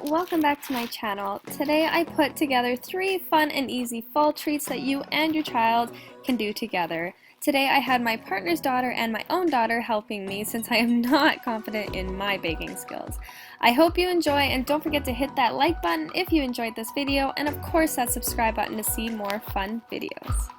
welcome back to my channel. Today I put together 3 fun and easy fall treats that you and your child can do together. Today I had my partner's daughter and my own daughter helping me since I am not confident in my baking skills. I hope you enjoy, and don't forget to hit that like button if you enjoyed this video, and of course that subscribe button to see more fun videos.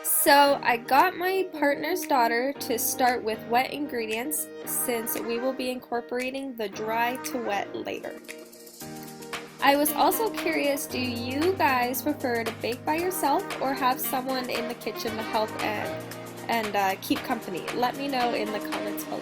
So I got my partner's daughter to start with wet ingredients since we will be incorporating the dry to wet later. I was also curious, do you guys prefer to bake by yourself or have someone in the kitchen to help and keep company? Let me know in the comments below.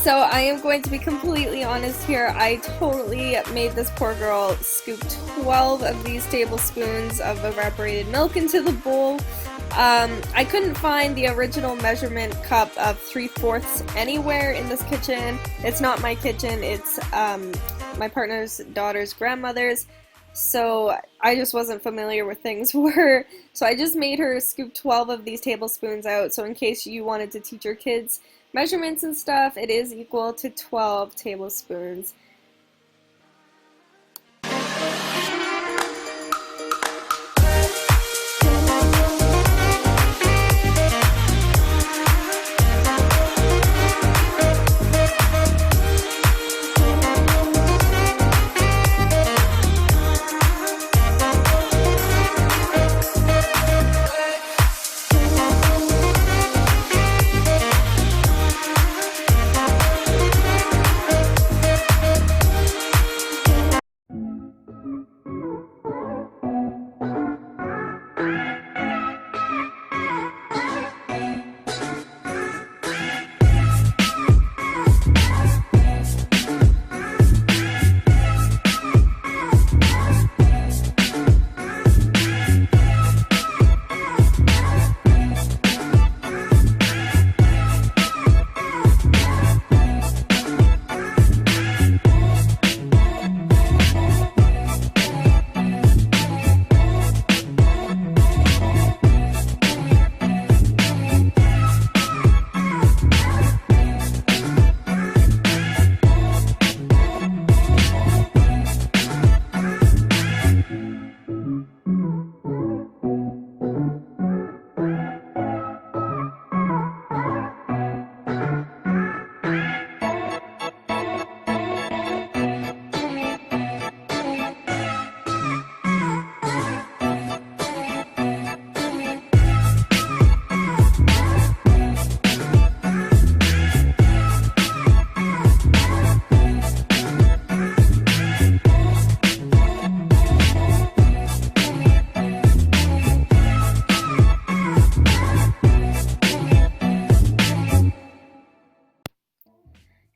So I am going to be completely honest here, I totally made this poor girl scoop 12 of these tablespoons of evaporated milk into the bowl. I couldn't find the original measurement cup of 3/4 anywhere in this kitchen. It's not my kitchen, it's my partner's daughter's grandmother's. So I just wasn't familiar with things were. So I just made her scoop 12 of these tablespoons out, so in case you wanted to teach your kids measurements and stuff, it is equal to 12 tablespoons.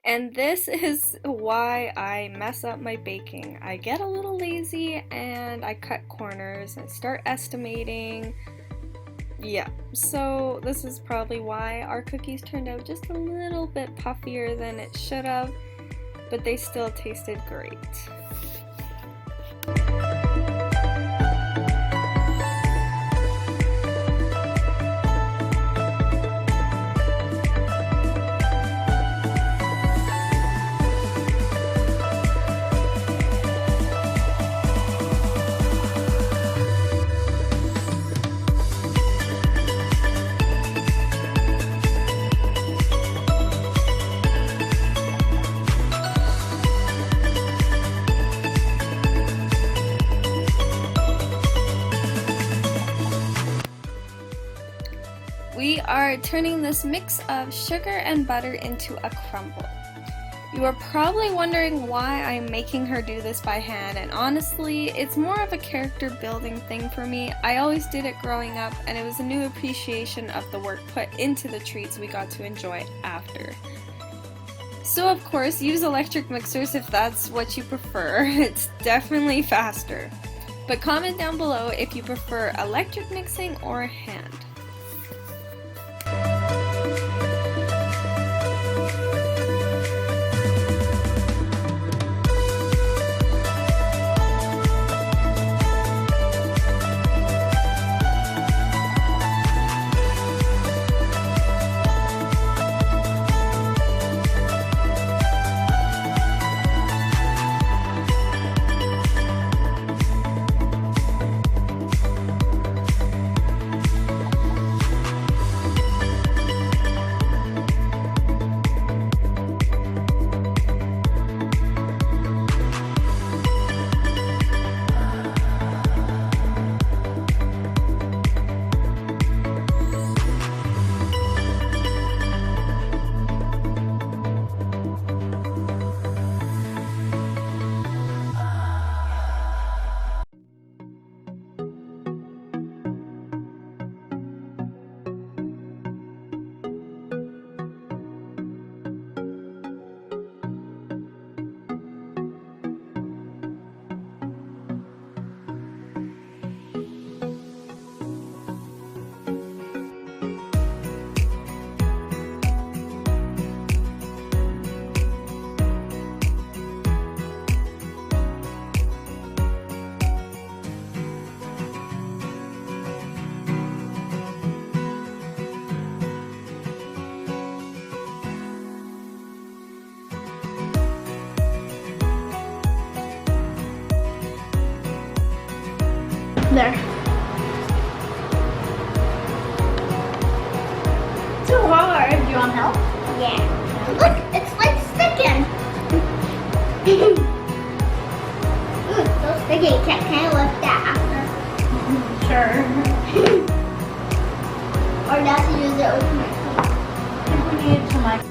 And this is why I mess up my baking. I get a little lazy and I cut corners and start estimating Yeah, so this is probably why our cookies turned out just a little bit puffier than it should have, but they still tasted great. We are turning this mix of sugar and butter into a crumble. You are probably wondering why I'm making her do this by hand, and honestly, it's more of a character building thing for me. I always did it growing up, and it was a new appreciation of the work put into the treats we got to enjoy after. So of course, use electric mixers if that's what you prefer. It's definitely faster. But comment down below if you prefer electric mixing or hand. There. Too hard. Do you want help? Yeah. Look, it's like sticking. Ooh, it's so sticky. Can I lift that after? Sure. Or does he use it with my feet? I think we need to like.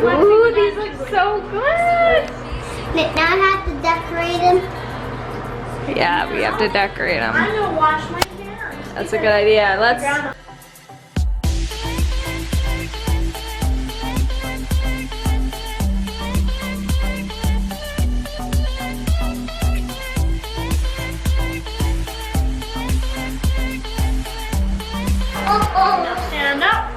Ooh, these look so good. Now I have to decorate them. Yeah, we have to decorate them. I'm gonna wash my hands. That's a good idea. Let's. Now stand up.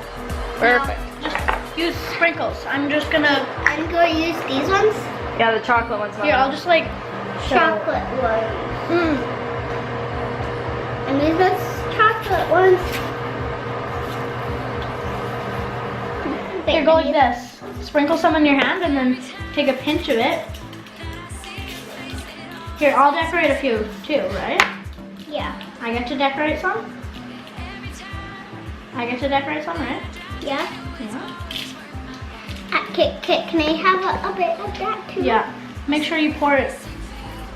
Perfect. Now just use sprinkles. I'm going to use these ones. Yeah, the chocolate ones. here, I'll just like show. Chocolate ones. And these are chocolate ones. Here, go like this. Sprinkle some on your hand and then take a pinch of it. Here, I'll decorate a few too, right? Yeah. I get to decorate some? I get to decorate some, right? Yeah. Yeah. Can I have a bit of that too? Yeah. Make sure you pour it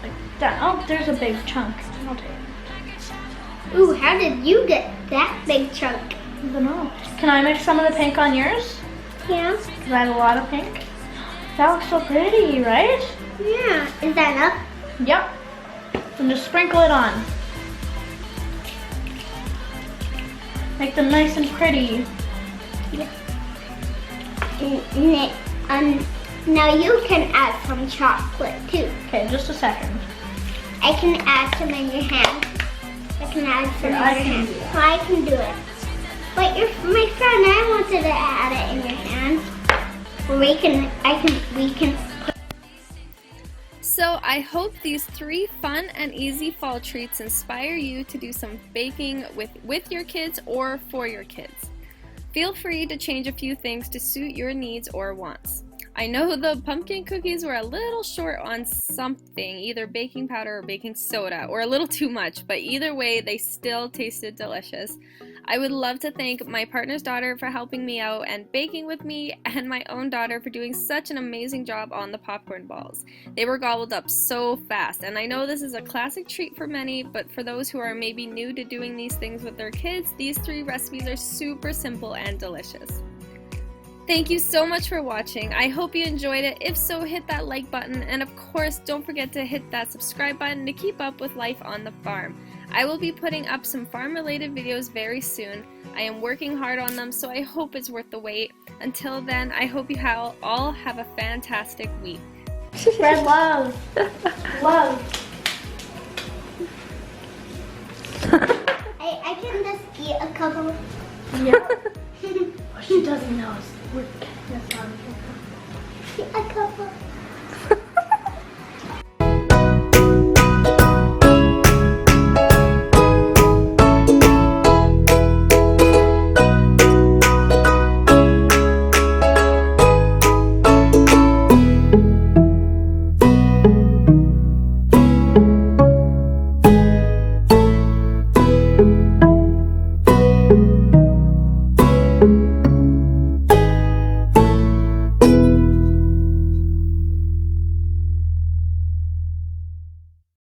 like that. Oh, there's a big chunk. I'll take it. Ooh, how did you get that big chunk? I don't know. Can I mix some of the pink on yours? Yeah. Because I have a lot of pink. That looks so pretty, right? Yeah. Is that enough? Yep. And just sprinkle it on. Make them nice and pretty. Yeah. Now you can add some chocolate too. Okay, just a second. I can add some in your hand. I can add some Here, in I your can hand. do that. So I can do it. But you're my friend. I wanted to add it in your hand. We can. So I hope these 3 fun and easy fall treats inspire you to do some baking with your kids or for your kids. Feel free to change a few things to suit your needs or wants. I know the pumpkin cookies were a little short on something, either baking powder or baking soda, or a little too much, but either way, they still tasted delicious. I would love to thank my partner's daughter for helping me out and baking with me, and my own daughter for doing such an amazing job on the popcorn balls. They were gobbled up so fast, and I know this is a classic treat for many, but for those who are maybe new to doing these things with their kids, these 3 recipes are super simple and delicious. Thank you so much for watching. I hope you enjoyed it. If so, hit that like button, and of course, don't forget to hit that subscribe button to keep up with life on the farm. I will be putting up some farm-related videos very soon. I am working hard on them, so I hope it's worth the wait. Until then, I hope you all have a fantastic week. Spread love. Love. I can just eat a couple. Yeah. What she doesn't know is we're getting this on. A couple.